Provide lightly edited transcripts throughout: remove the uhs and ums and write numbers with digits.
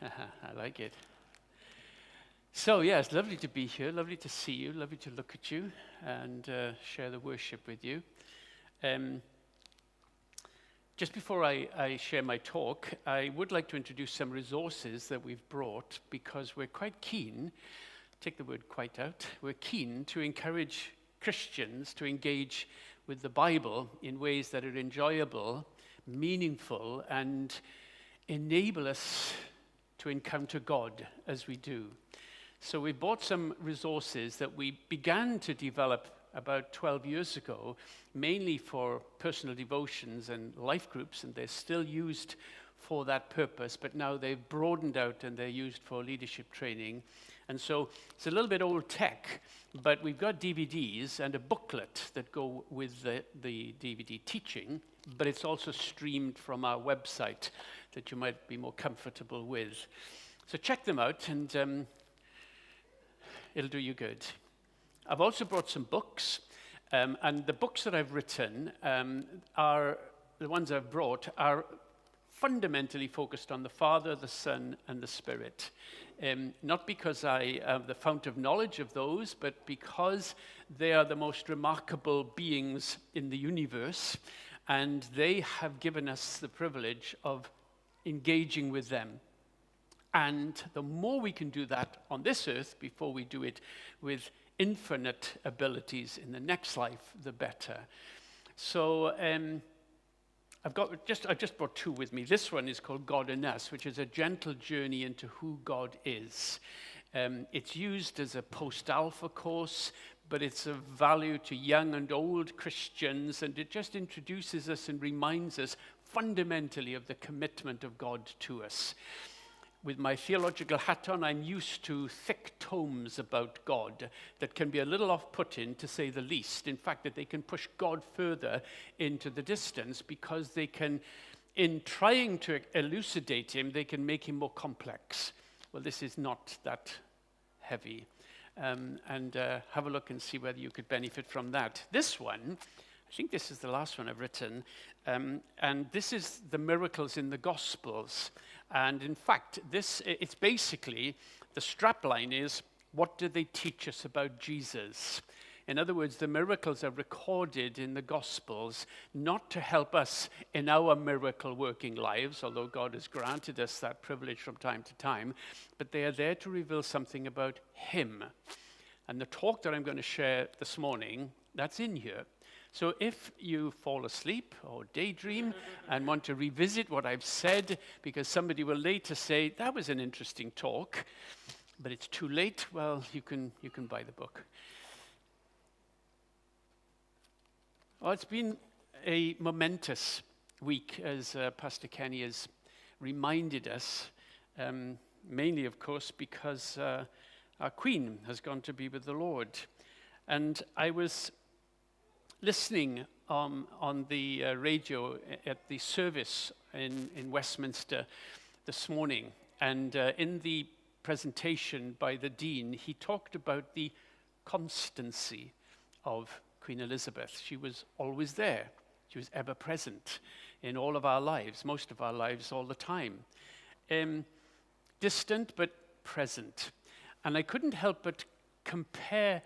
I like it. So, yeah, it's lovely to be here, lovely to see you, lovely to look at you and share the worship with you. Just before I share my talk, I would like to introduce some resources that we've brought because we're quite keen, take the word quite out, we're keen to encourage Christians to engage with the Bible in ways that are enjoyable, meaningful, and enable us to encounter God as we do. So we bought some resources that we began to develop about 12 years ago, mainly for personal devotions and life groups, and they're still used for that purpose, but now they've broadened out and they're used for leadership training. And so it's a little bit old tech, but we've got DVDs and a booklet that go with the DVD teaching, but it's also streamed from our website that you might be more comfortable with. So check them out, and it'll do you good. I've also brought some books, and the books that I've written are, the ones I've brought are fundamentally focused on the Father, the Son, and the Spirit. Not because I am the fount of knowledge of those, but because they are the most remarkable beings in the universe, and they have given us the privilege of engaging with them. And the more we can do that on this earth before we do it with infinite abilities in the next life, the better. So I've just brought two with me. This one is called God in Us, which is a gentle journey into who God is. It's used as a post-alpha course, but it's of value to young and old Christians, and it just introduces us and reminds us fundamentally of the commitment of God to us. With my theological hat on, I'm used to thick tomes about God that can be a little off-putting, to say the least. In fact, that they can push God further into the distance because they can, in trying to elucidate him, they can make him more complex. Well, this is not that heavy. And have a look and see whether you could benefit from that. This one, I think this is the last one I've written, and this is the miracles in the Gospels. And in fact, it's basically, the strapline is, what do they teach us about Jesus? In other words, the miracles are recorded in the Gospels, not to help us in our miracle-working lives, although God has granted us that privilege from time to time, but they are there to reveal something about him. And the talk that I'm going to share this morning, that's in here. So if you fall asleep or daydream and want to revisit what I've said, because somebody will later say, that was an interesting talk, but it's too late, well, you can buy the book. Well, it's been a momentous week, as Pastor Kenny has reminded us, mainly, of course, because our Queen has gone to be with the Lord. And I was listening on the radio at the service in Westminster this morning, and in the presentation by the Dean, he talked about the constancy of Queen Elizabeth. She was always there. She was ever present in all of our lives, most of our lives, all the time. Distant but present. And I couldn't help but compare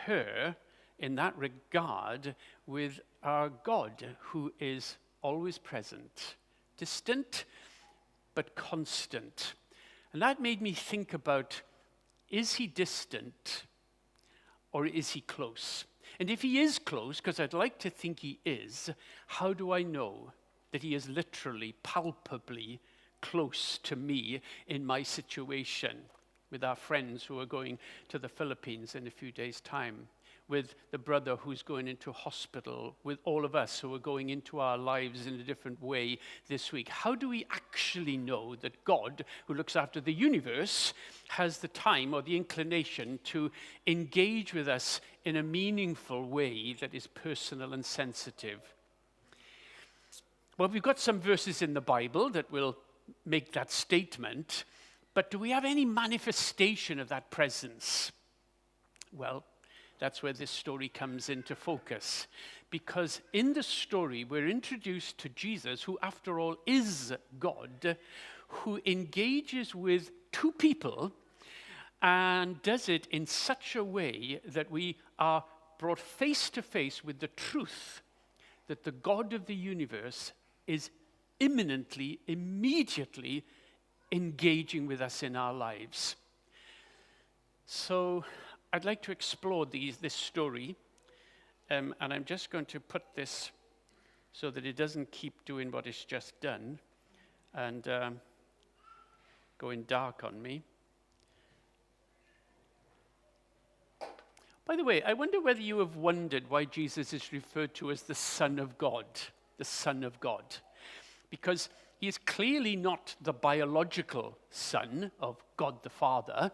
her in that regard with our God, who is always present, distant but constant. And that made me think about, is he distant or is he close? And if he is close, because I'd like to think he is, how do I know that he is literally, palpably close to me in my situation? With our friends who are going to the Philippines in a few days' time, with the brother who's going into hospital, with all of us who are going into our lives in a different way this week. How do we actually know that God, who looks after the universe, has the time or the inclination to engage with us in a meaningful way that is personal and sensitive? Well, we've got some verses in the Bible that will make that statement, but do we have any manifestation of that presence? Well, that's where this story comes into focus. Because in the story, we're introduced to Jesus, who after all is God, who engages with two people and does it in such a way that we are brought face to face with the truth that the God of the universe is imminently, immediately engaging with us in our lives. So I'd like to explore this story, and I'm just going to put this so that it doesn't keep doing what it's just done and going dark on me. By the way, I wonder whether you have wondered why Jesus is referred to as the Son of God, the Son of God. Because he is clearly not the biological son of God the Father,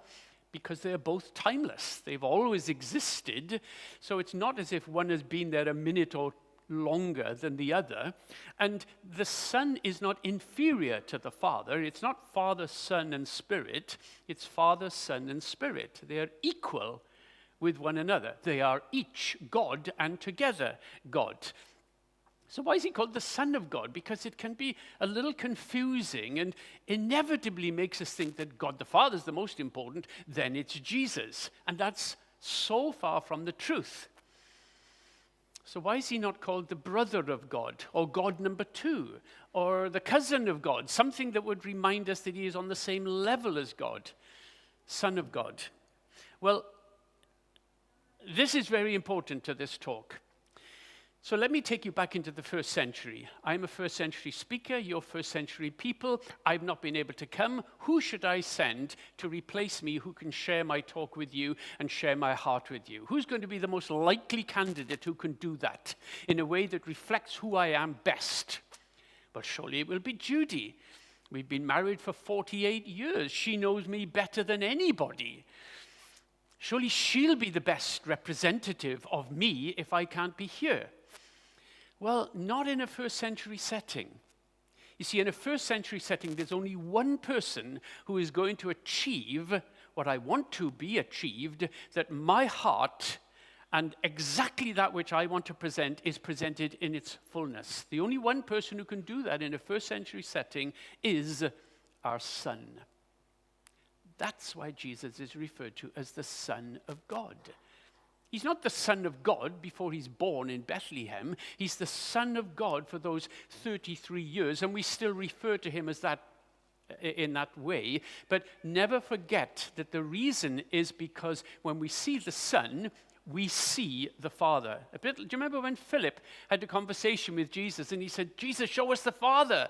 because they're both timeless. They've always existed, so it's not as if one has been there a minute or longer than the other. And the Son is not inferior to the Father. It's not Father, Son, and Spirit. It's Father, Son, and Spirit. They are equal with one another. They are each God and together God. So why is he called the Son of God? Because it can be a little confusing and inevitably makes us think that God the Father is the most important, then it's Jesus. And that's so far from the truth. So why is he not called the brother of God, or God number two, or the cousin of God, something that would remind us that he is on the same level as God, Son of God? Well, this is very important to this talk. So let me take you back into the first century. I'm a first century speaker, you're first century people. I've not been able to come. Who should I send to replace me who can share my talk with you and share my heart with you? Who's going to be the most likely candidate who can do that in a way that reflects who I am best? Well, surely it will be Judy. We've been married for 48 years. She knows me better than anybody. Surely she'll be the best representative of me if I can't be here. Well, not in a first century setting. You see, in a first century setting, there's only one person who is going to achieve what I want to be achieved, that my heart and exactly that which I want to present is presented in its fullness. The only one person who can do that in a first century setting is our Son. That's why Jesus is referred to as the Son of God. He's not the Son of God before he's born in Bethlehem. He's the Son of God for those 33 years, and we still refer to him as that in that way. But never forget that the reason is because when we see the Son, we see the Father. Do you remember when Philip had a conversation with Jesus and he said, "Jesus, show us the Father"?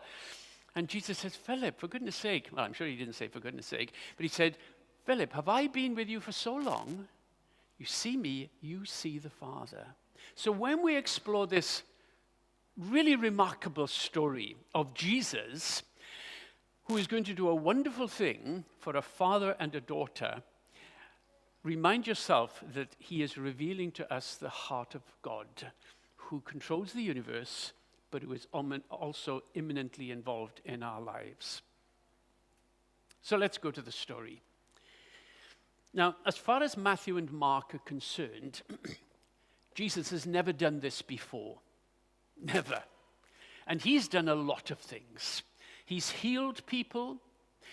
And Jesus says, "Philip, for goodness sake," well, I'm sure he didn't say for goodness sake, but he said, "Philip, have I been with you for so long? You see me, you see the Father." So when we explore this really remarkable story of Jesus, who is going to do a wonderful thing for a father and a daughter, remind yourself that he is revealing to us the heart of God, who controls the universe, but who is also imminently involved in our lives. So let's go to the story. Now, as far as Matthew and Mark are concerned, Jesus has never done this before. Never. And he's done a lot of things. He's healed people.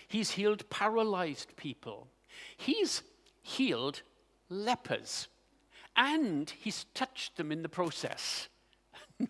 He's healed paralyzed people. He's healed lepers. And he's touched them in the process.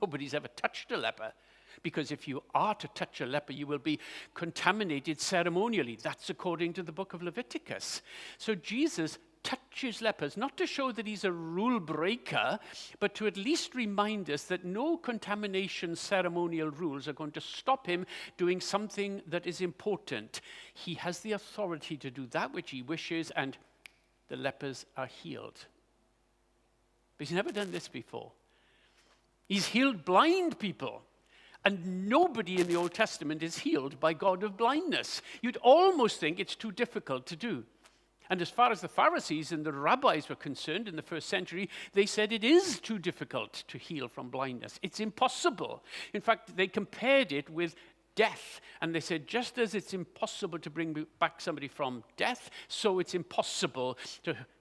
Nobody's ever touched a leper, because if you are to touch a leper, you will be contaminated ceremonially. That's according to the book of Leviticus. So Jesus touches lepers, not to show that he's a rule breaker, but to at least remind us that no contamination ceremonial rules are going to stop him doing something that is important. He has the authority to do that which he wishes, and the lepers are healed. But he's never done this before. He's healed blind people. And nobody in the Old Testament is healed by God of blindness. You'd almost think it's too difficult to do. And as far as the Pharisees and the rabbis were concerned in the first century, they said it is too difficult to heal from blindness. It's impossible. In fact, they compared it with death. And they said, just as it's impossible to bring back somebody from death, so it's impossible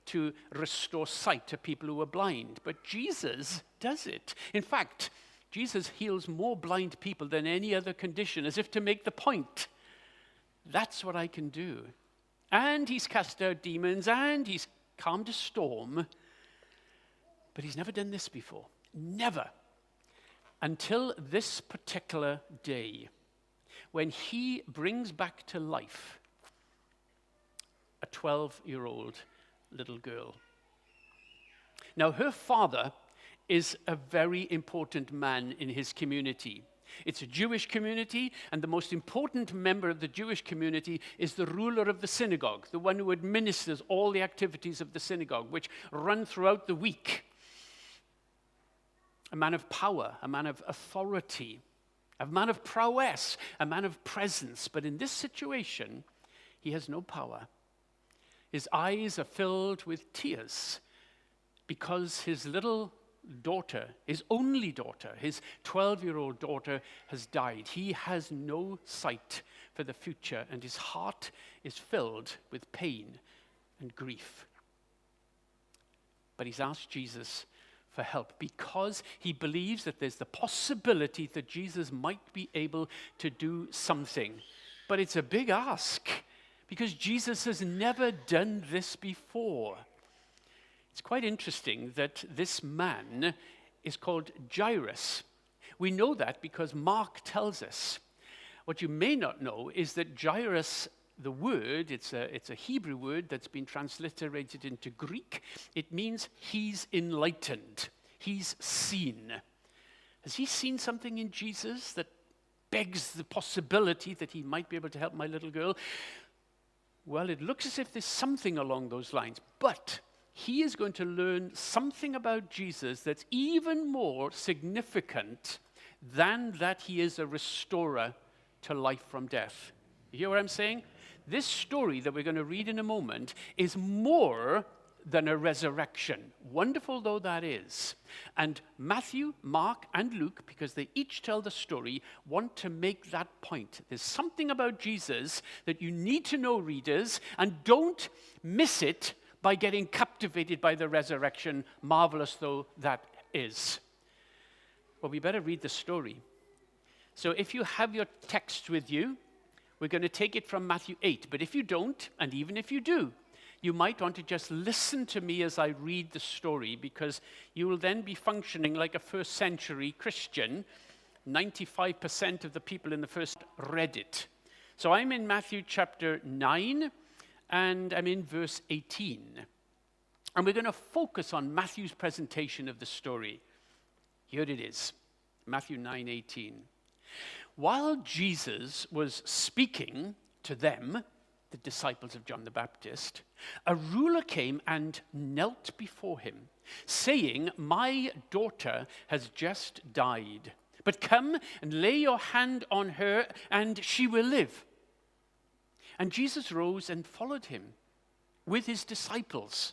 to restore sight to people who are blind. But Jesus does it. In fact, Jesus heals more blind people than any other condition, as if to make the point That's what I can do. And he's cast out demons, and he's calmed a storm. But he's never done this before. Never. Until this particular day, when he brings back to life a 12-year-old little girl. Now, her father is a very important man in his community. It's a Jewish community, and the most important member of the Jewish community is the ruler of the synagogue, the one who administers all the activities of the synagogue, which run throughout the week. A man of power, a man of authority, a man of prowess, a man of presence. But in this situation, he has no power. His eyes are filled with tears because his little daughter, his only daughter, his 12-year-old daughter has died. He has no sight for the future, and his heart is filled with pain and grief. But he's asked Jesus for help because he believes that there's the possibility that Jesus might be able to do something. But it's a big ask because Jesus has never done this before. It's quite interesting that this man is called Jairus. We know that because Mark tells us. What you may not know is that Jairus, the word, it's a Hebrew word that's been transliterated into Greek. It means he's enlightened. He's seen. Has he seen something in Jesus that begs the possibility that he might be able to help my little girl? Well, it looks as if there's something along those lines. But he is going to learn something about Jesus that's even more significant than that he is a restorer to life from death. You hear what I'm saying? This story that we're going to read in a moment is more than a resurrection, wonderful though that is. And Matthew, Mark, and Luke, because they each tell the story, want to make that point. There's something about Jesus that you need to know, readers, and don't miss it by getting captivated by the resurrection, marvelous though that is. Well, we better read the story. So if you have your text with you, we're going to take it from Matthew 8. But if you don't, and even if you do, you might want to just listen to me as I read the story, because you will then be functioning like a first century Christian. 95% of the people in the first read it. So I'm in Matthew chapter 9, and I'm in verse 18. And we're going to focus on Matthew's presentation of the story. Here it is, Matthew 9:18. While Jesus was speaking to them, the disciples of John the Baptist, a ruler came and knelt before him, saying, "My daughter has just died, but come and lay your hand on her, and she will live." And Jesus rose and followed him with his disciples.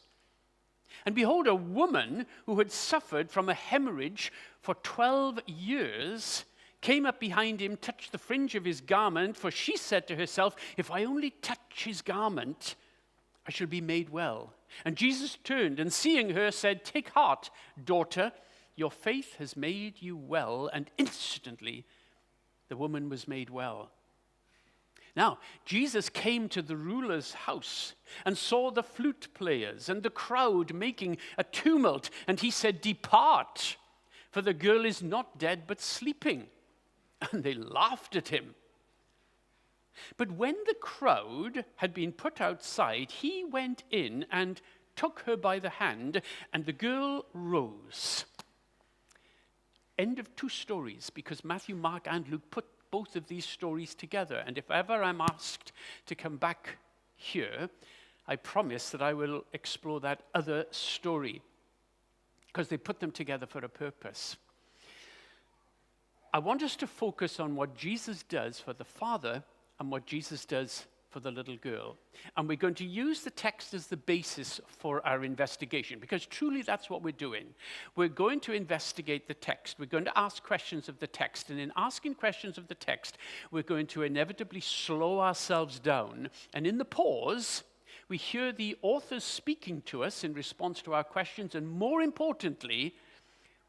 And behold, a woman who had suffered from a hemorrhage for 12 years came up behind him, touched the fringe of his garment, for she said to herself, "If I only touch his garment, I shall be made well." And Jesus turned and seeing her said, "Take heart, daughter, your faith has made you well." And instantly the woman was made well. Now, Jesus came to the ruler's house and saw the flute players and the crowd making a tumult. And he said, "Depart, for the girl is not dead but sleeping." And they laughed at him. But when the crowd had been put outside, he went in and took her by the hand, and the girl rose. End of two stories, because Matthew, Mark, and Luke put both of these stories together. And if ever I'm asked to come back here, I promise that I will explore that other story, because they put them together for a purpose. I want us to focus on what Jesus does for the father and what Jesus does for the little girl. And we're going to use the text as the basis for our investigation, because truly that's what we're doing. We're going to investigate the text. We're going to ask questions of the text. And in asking questions of the text, we're going to inevitably slow ourselves down. And in the pause, we hear the authors speaking to us in response to our questions. And more importantly,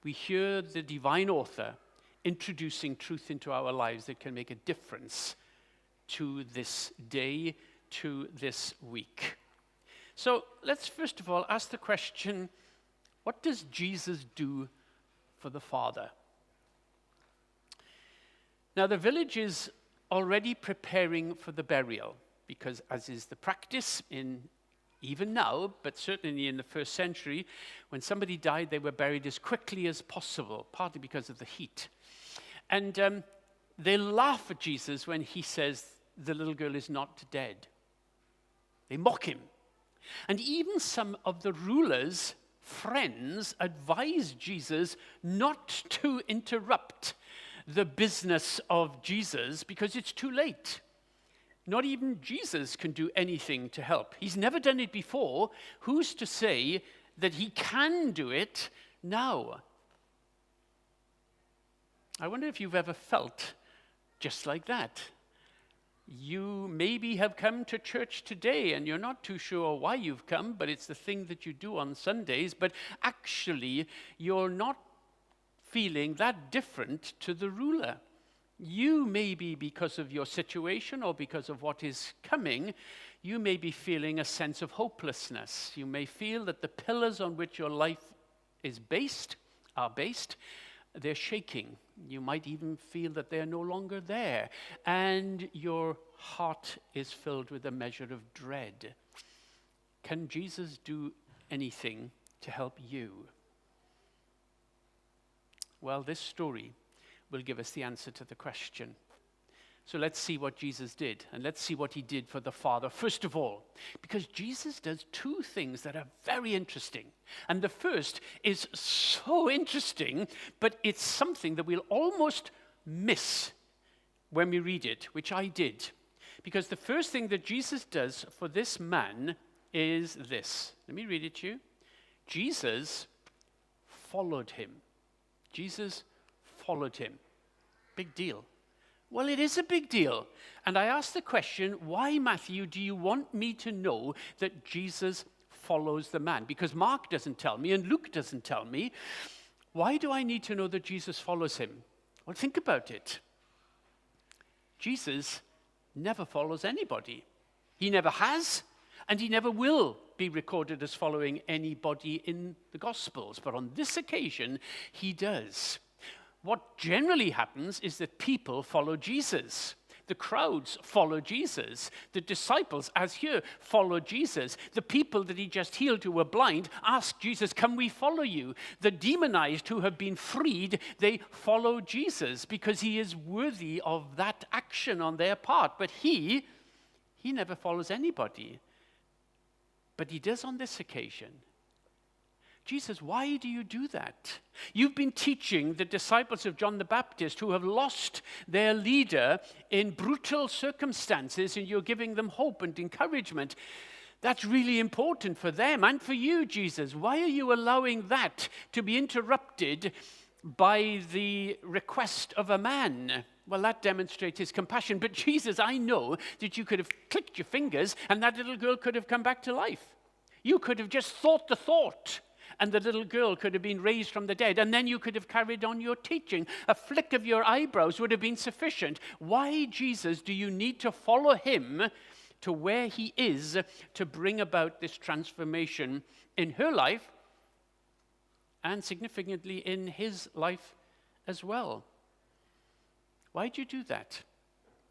we hear the divine author introducing truth into our lives that can make a difference to this day, to this week. So let's first of all ask the question, what does Jesus do for the Father? Now the village is already preparing for the burial, because as is the practice even now, but certainly in the first century, when somebody died, they were buried as quickly as possible, partly because of the heat. And they laugh at Jesus when he says the little girl is not dead. They mock him. And even some of the rulers' friends advise Jesus not to interrupt the business of Jesus because it's too late. Not even Jesus can do anything to help. He's never done it before. Who's to say that he can do it now? I wonder if you've ever felt just like that. You maybe have come to church today and you're not too sure why you've come, but it's the thing that you do on Sundays, but actually you're not feeling that different to the ruler. You may be, because of your situation or because of what is coming, you may be feeling a sense of hopelessness. You may feel that the pillars on which your life is are based, they're shaking. You might even feel that they're no longer there. And your heart is filled with a measure of dread. Can Jesus do anything to help you? Well, this story will give us the answer to the question. So let's see what Jesus did, and let's see what he did for the Father. First of all, because Jesus does two things that are very interesting. And the first is so interesting, but it's something that we'll almost miss when we read it, which I did. Because the first thing that Jesus does for this man is this. Let me read it to you. Jesus followed him. Jesus followed him. Big deal. Well, it is a big deal. And I asked the question, why, Matthew, do you want me to know that Jesus follows the man? Because Mark doesn't tell me and Luke doesn't tell me. Why do I need to know that Jesus follows him? Well, think about it. Jesus never follows anybody. He never has, and he never will be recorded as following anybody in the Gospels. But on this occasion, he does. What generally happens is that people follow Jesus. The crowds follow Jesus. The disciples, as here, follow Jesus. The people that he just healed who were blind ask Jesus, can we follow you? The demonized who have been freed, they follow Jesus because he is worthy of that action on their part. But he never follows anybody. But he does on this occasion. Jesus, why do you do that? You've been teaching the disciples of John the Baptist who have lost their leader in brutal circumstances, and you're giving them hope and encouragement. That's really important for them and for you, Jesus. Why are you allowing that to be interrupted by the request of a man? Well, that demonstrates his compassion. But Jesus, I know that you could have clicked your fingers and that little girl could have come back to life. You could have just thought the thought, and the little girl could have been raised from the dead, and then you could have carried on your teaching. A flick of your eyebrows would have been sufficient. Why, Jesus, do you need to follow him to where he is to bring about this transformation in her life and significantly in his life as well? Why do you do that?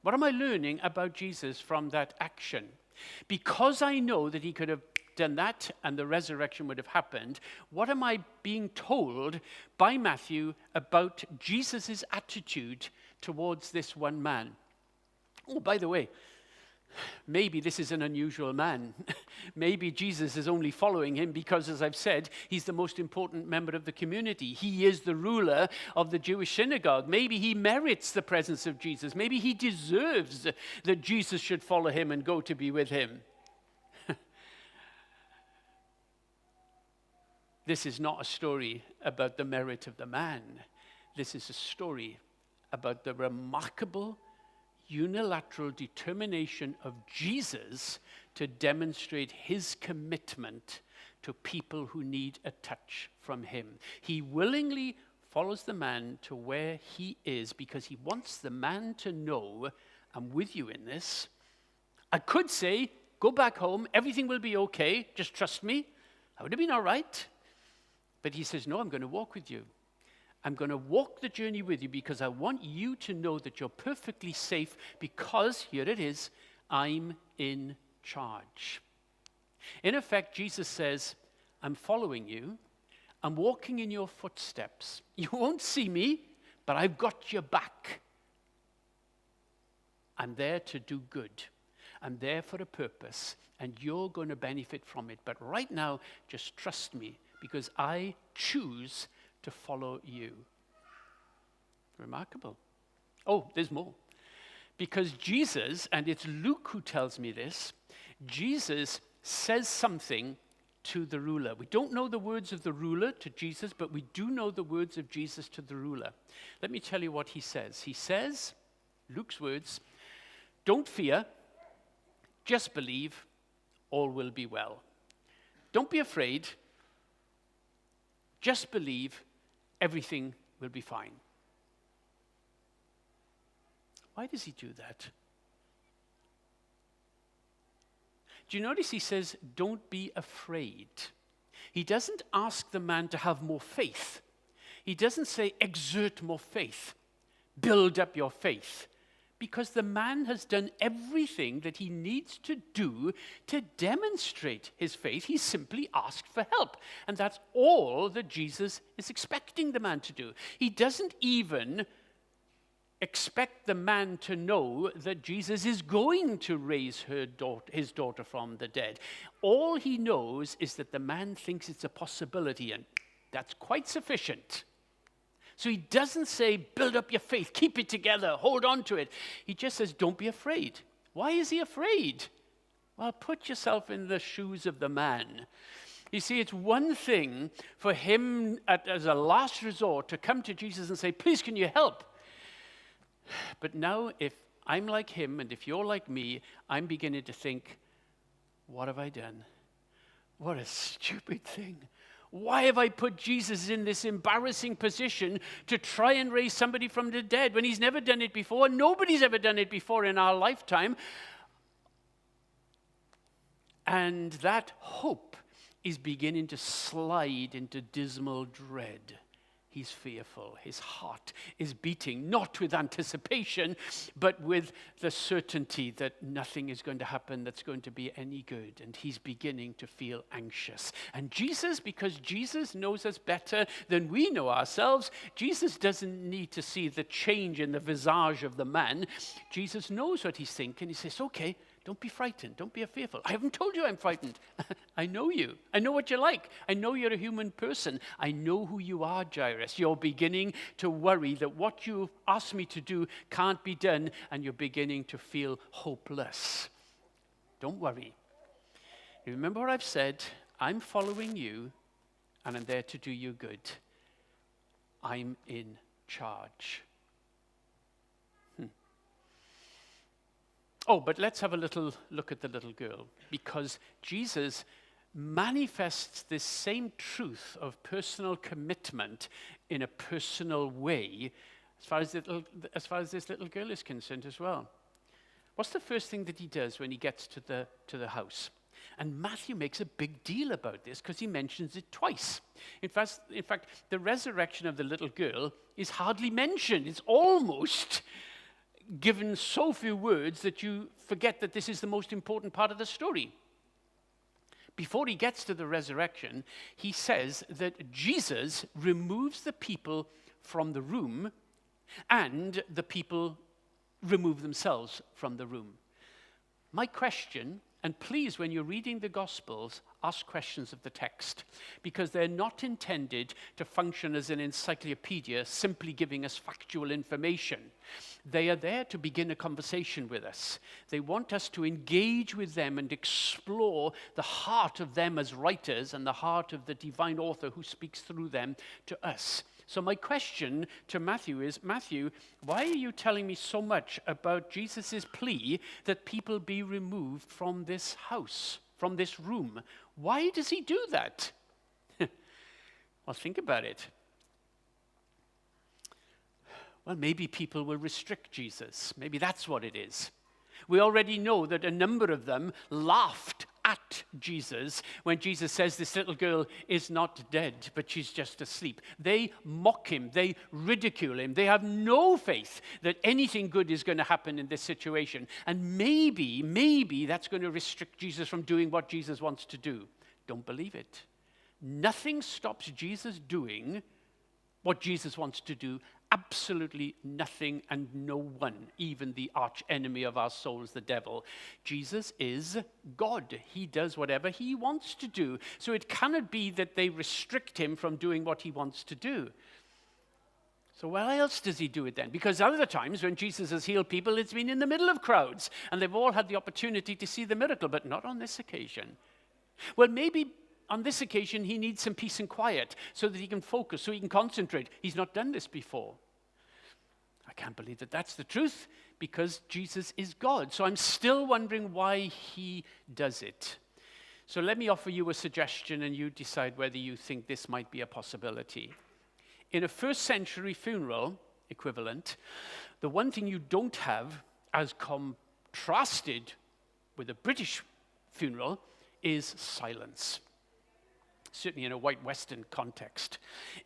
What am I learning about Jesus from that action? Because I know that he could have done that and the resurrection would have happened, what am I being told by Matthew about Jesus' attitude towards this one man? Oh, by the way, maybe this is an unusual man. Maybe Jesus is only following him because, as I've said, he's the most important member of the community. He is the ruler of the Jewish synagogue. Maybe he merits the presence of Jesus. Maybe he deserves that Jesus should follow him and go to be with him. This is not a story about the merit of the man. This is a story about the remarkable unilateral determination of Jesus to demonstrate his commitment to people who need a touch from him. He willingly follows the man to where he is because he wants the man to know I'm with you in this. I could say, go back home, everything will be okay, just trust me. That would have been all right. But he says, no, I'm going to walk with you. I'm going to walk the journey with you because I want you to know that you're perfectly safe because, here it is, I'm in charge. In effect, Jesus says, I'm following you. I'm walking in your footsteps. You won't see me, but I've got your back. I'm there to do good. I'm there for a purpose, and you're going to benefit from it. But right now, just trust me, because I choose to follow you. Remarkable. Oh, there's more. Because Jesus, and it's Luke who tells me this, Jesus says something to the ruler. We don't know the words of the ruler to Jesus, but we do know the words of Jesus to the ruler. Let me tell you what he says. He says, Luke's words, don't fear, just believe, all will be well. Don't be afraid, just believe, everything will be fine. Why does he do that? Do you notice he says, don't be afraid? He doesn't ask the man to have more faith. He doesn't say, exert more faith, build up your faith. Because the man has done everything that he needs to do to demonstrate his faith. He simply asked for help. And that's all that Jesus is expecting the man to do. He doesn't even expect the man to know that Jesus is going to raise his daughter from the dead. All he knows is that the man thinks it's a possibility, and that's quite sufficient. So he doesn't say, build up your faith, keep it together, hold on to it. He just says, don't be afraid. Why is he afraid? Well, put yourself in the shoes of the man. You see, it's one thing for him as a last resort to come to Jesus and say, please, can you help? But now, if I'm like him and if you're like me, I'm beginning to think, what have I done? What a stupid thing. Why have I put Jesus in this embarrassing position to try and raise somebody from the dead when he's never done it before? Nobody's ever done it before in our lifetime. And that hope is beginning to slide into dismal dread. He's fearful. His heart is beating, not with anticipation, but with the certainty that nothing is going to happen that's going to be any good. And he's beginning to feel anxious. And Jesus, because Jesus knows us better than we know ourselves, Jesus doesn't need to see the change in the visage of the man. Jesus knows what he's thinking. He says, okay, don't be frightened. Don't be fearful. I haven't told you I'm frightened. I know you. I know what you're like. I know you're a human person. I know who you are, Jairus. You're beginning to worry that what you've asked me to do can't be done, and you're beginning to feel hopeless. Don't worry. You remember what I've said? I'm following you, and I'm there to do you good. I'm in charge. Oh, but let's have a little look at the little girl, because Jesus manifests this same truth of personal commitment in a personal way as far as this little girl is concerned as well. What's the first thing that he does when he gets to the house? And Matthew makes a big deal about this because he mentions it twice. In fact, the resurrection of the little girl is hardly mentioned. It's almost given so few words that you forget that this is the most important part of the story. Before he gets to the resurrection, he says that Jesus removes the people from the room and the people remove themselves from the room. My question, and please, when you're reading the Gospels, ask questions of the text, because they're not intended to function as an encyclopedia, simply giving us factual information. They are there to begin a conversation with us. They want us to engage with them and explore the heart of them as writers and the heart of the divine author who speaks through them to us. So my question to Matthew is, Matthew, why are you telling me so much about Jesus' plea that people be removed from this house, from this room? Why does he do that? Well, think about it. Well, maybe people will restrict Jesus. Maybe that's what it is. We already know that a number of them laughed at Jesus when Jesus says this little girl is not dead, but she's just asleep. They mock him. They ridicule him. They have no faith that anything good is going to happen in this situation. And maybe that's going to restrict Jesus from doing what Jesus wants to do. Don't believe it. Nothing stops Jesus doing what Jesus wants to do. Absolutely nothing and no one, even the arch enemy of our souls, the devil. Jesus is God. He does whatever he wants to do. So it cannot be that they restrict him from doing what he wants to do. So why else does he do it then? Because other times when Jesus has healed people, it's been in the middle of crowds, and they've all had the opportunity to see the miracle, but not on this occasion. Well, maybe on this occasion, he needs some peace and quiet so that he can focus, so he can concentrate. He's not done this before. I can't believe that that's the truth, because Jesus is God. So I'm still wondering why he does it. So let me offer you a suggestion, and you decide whether you think this might be a possibility. In a first century funeral equivalent, the one thing you don't have, as contrasted with a British funeral, is silence. Certainly in a white Western context.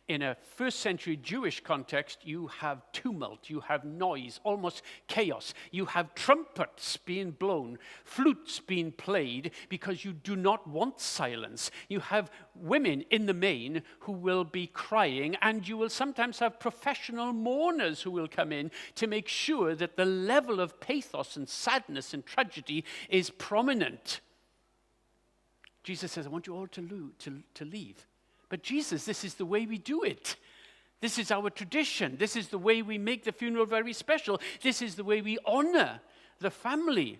In a first century Jewish context, you have tumult, you have noise, almost chaos. You have trumpets being blown, flutes being played, because you do not want silence. You have women in the main who will be crying, and you will sometimes have professional mourners who will come in to make sure that the level of pathos and sadness and tragedy is prominent. Jesus says, I want you all to leave. But Jesus, this is the way we do it. This is our tradition. This is the way we make the funeral very special. This is the way we honor the family.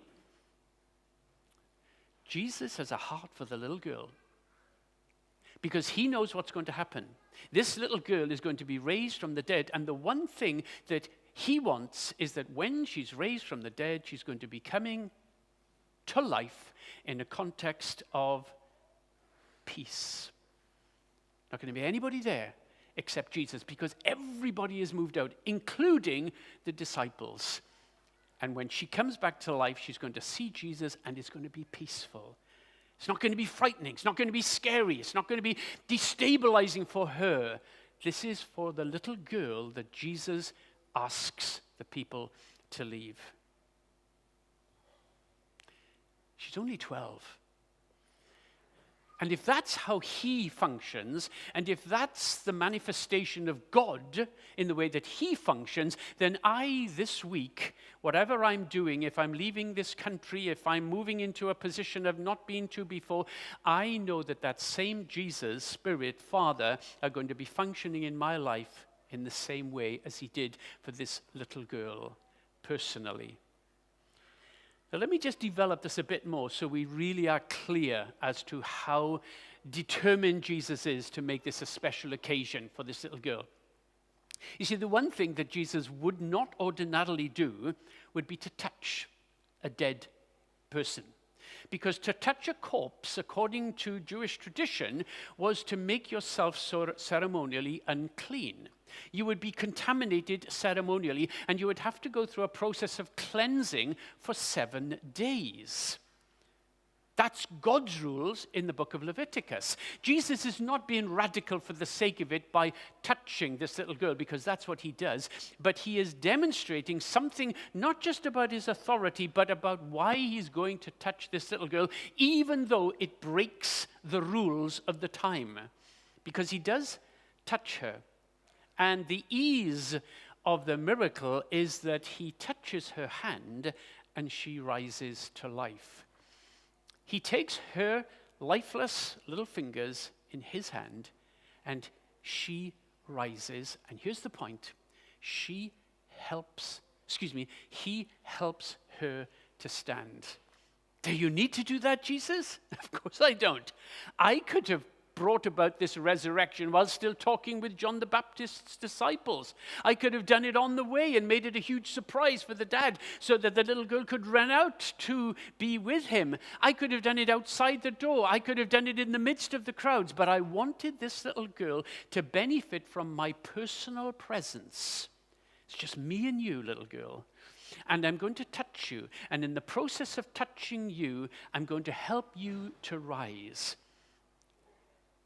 Jesus has a heart for the little girl because he knows what's going to happen. This little girl is going to be raised from the dead, and the one thing that he wants is that when she's raised from the dead, she's going to be coming to life in a context of peace. Not going to be anybody there except Jesus, because everybody is moved out, including the disciples. And when she comes back to life, she's going to see Jesus, and it's going to be peaceful. It's not going to be frightening. It's not going to be scary. It's not going to be destabilizing for her. This is for the little girl that Jesus asks the people to leave. She's only 12. And if that's how he functions, and if that's the manifestation of God in the way that he functions, then this week, whatever I'm doing, if I'm leaving this country, if I'm moving into a position I've not been to before, I know that that same Jesus, Spirit, Father, are going to be functioning in my life in the same way as he did for this little girl, personally. Now, let me just develop this a bit more so we really are clear as to how determined Jesus is to make this a special occasion for this little girl. You see, the one thing that Jesus would not ordinarily do would be to touch a dead person. Because to touch a corpse, according to Jewish tradition, was to make yourself ceremonially unclean. You would be contaminated ceremonially, and you would have to go through a process of cleansing for 7 days. That's God's rules in the book of Leviticus. Jesus is not being radical for the sake of it by touching this little girl, because that's what he does, but he is demonstrating something not just about his authority, but about why he's going to touch this little girl, even though it breaks the rules of the time. Because he does touch her. And the ease of the miracle is that he touches her hand and she rises to life. He takes her lifeless little fingers in his hand and she rises. And here's the point. He helps her to stand. Do you need to do that, Jesus? Of course I don't. I could have brought about this resurrection while still talking with John the Baptist's disciples. I could have done it on the way and made it a huge surprise for the dad so that the little girl could run out to be with him. I could have done it outside the door. I could have done it in the midst of the crowds, but I wanted this little girl to benefit from my personal presence It's just me and you, little girl. And I'm going to touch you. And in the process of touching you, I'm going to help you to rise.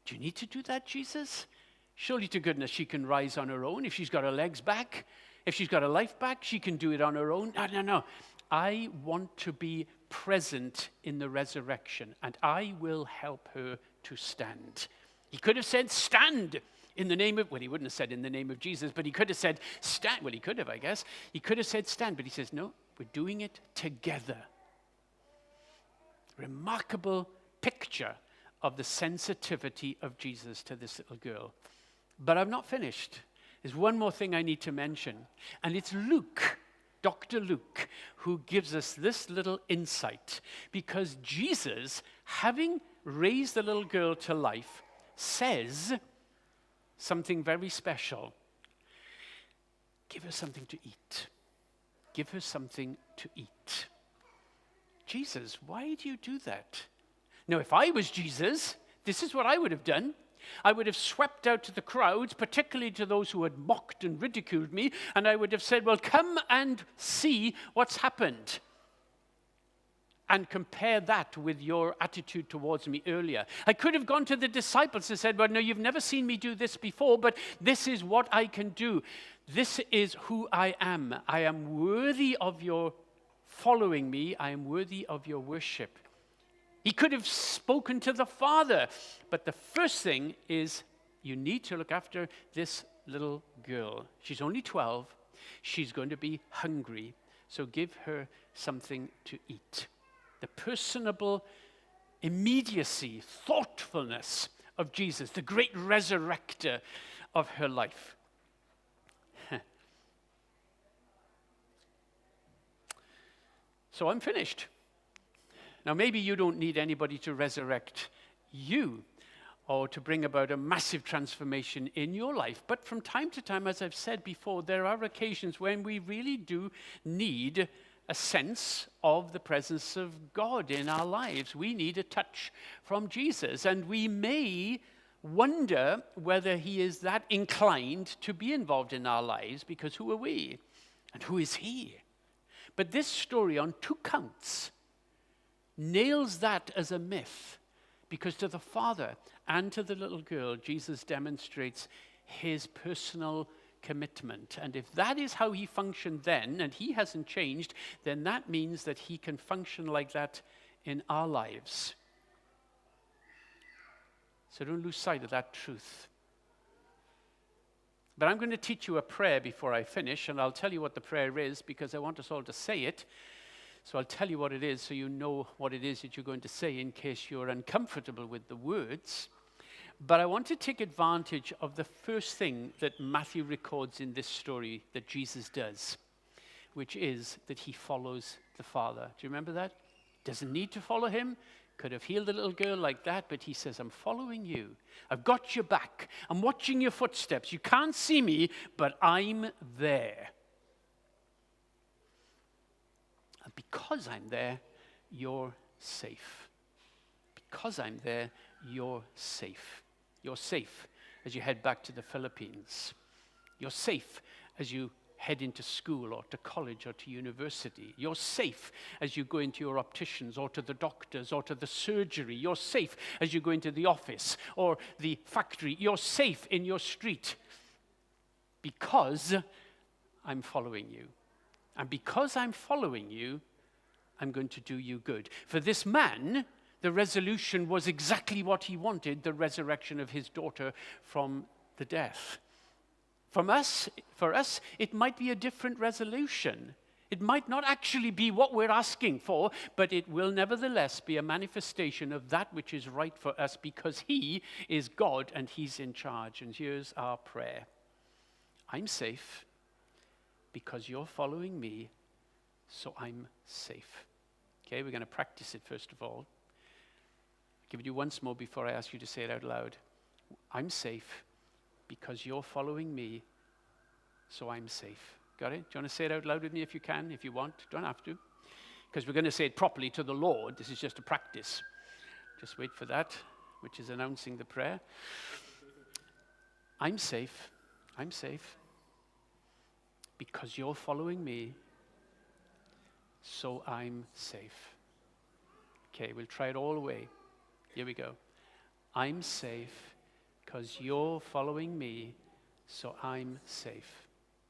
Do you need to do that, Jesus? Surely to goodness she can rise on her own. If she's got her legs back, if she's got her life back, she can do it on her own. No. I want to be present in the resurrection, and I will help her to stand. He could have said, stand in the name of, well, he wouldn't have said in the name of Jesus, but he could have said, stand. Well, he could have, I guess. He could have said, stand, but he says, no, we're doing it together. Remarkable picture of the sensitivity of Jesus to this little girl. But I'm not finished. There's one more thing I need to mention, and it's Luke, Dr. Luke, who gives us this little insight, because Jesus, having raised the little girl to life, says something very special. Give her something to eat. Give her something to eat. Jesus, why do you do that? Now, if I was Jesus, this is what I would have done. I would have swept out to the crowds, particularly to those who had mocked and ridiculed me, and I would have said, well, come and see what's happened. And compare that with your attitude towards me earlier. I could have gone to the disciples and said, well, no, you've never seen me do this before, but this is what I can do. This is who I am. I am worthy of your following me. I am worthy of your worship. He could have spoken to the Father, but the first thing is you need to look after this little girl. She's only 12. She's going to be hungry, so give her something to eat. The personable immediacy, thoughtfulness of Jesus, the great resurrector of her life. So I'm finished. Now, maybe you don't need anybody to resurrect you or to bring about a massive transformation in your life. But from time to time, as I've said before, there are occasions when we really do need a sense of the presence of God in our lives. We need a touch from Jesus, and we may wonder whether he is that inclined to be involved in our lives, because who are we and who is he? But this story on 2 counts nails that as a myth, because to the father and to the little girl, Jesus demonstrates his personal commitment. And if that is how he functioned then, and he hasn't changed, then that means that he can function like that in our lives. So don't lose sight of that truth. But I'm going to teach you a prayer before I finish, and I'll tell you what the prayer is, because I want us all to say it. So I'll tell you what it is so you know what it is that you're going to say in case you're uncomfortable with the words. But I want to take advantage of the first thing that Matthew records in this story that Jesus does, which is that he follows the Father. Do you remember that? Doesn't need to follow him. Could have healed a little girl like that, but he says, I'm following you. I've got your back. I'm watching your footsteps. You can't see me, but I'm there. And because I'm there, you're safe. Because I'm there, you're safe. You're safe as you head back to the Philippines. You're safe as you head into school or to college or to university. You're safe as you go into your opticians or to the doctors or to the surgery. You're safe as you go into the office or the factory. You're safe in your street because I'm following you. And because I'm following you, I'm going to do you good. For this man, the resolution was exactly what he wanted, the resurrection of his daughter from the death. For us, it might be a different resolution. It might not actually be what we're asking for, but it will nevertheless be a manifestation of that which is right for us, because he is God and he's in charge. And here's our prayer. I'm safe because you're following me, so I'm safe. Okay, we're going to practice it first of all. I'll give it you once more before I ask you to say it out loud. I'm safe because you're following me, so I'm safe. Got it? Do you want to say it out loud with me if you can, if you want? Don't have to. Because we're going to say it properly to the Lord. This is just a practice. Just wait for that, which is announcing the prayer. I'm safe. I'm safe because you're following me, so I'm safe. Okay, we'll try it all the way. Here we go. I'm safe because you're following me, so I'm safe.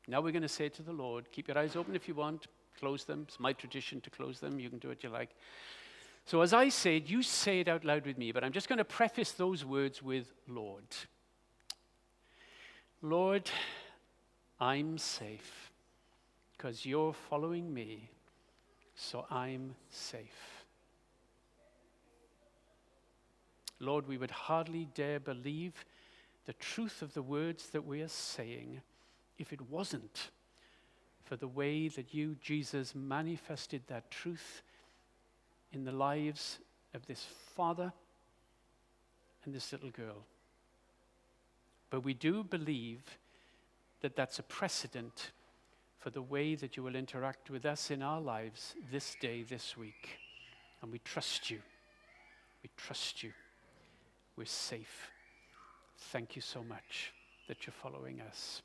Now we're going to say to the Lord, keep your eyes open if you want, close them. It's my tradition to close them. You can do what you like. So as I say it, you say it out loud with me, but I'm just going to preface those words with Lord. Lord, I'm safe because you're following me, so I'm safe. Lord, we would hardly dare believe the truth of the words that we are saying if it wasn't for the way that you, Jesus, manifested that truth in the lives of this father and this little girl. But we do believe that that's a precedent for the way that you will interact with us in our lives this day, this week. And we trust you. We trust you. We're safe. Thank you so much that you're following us.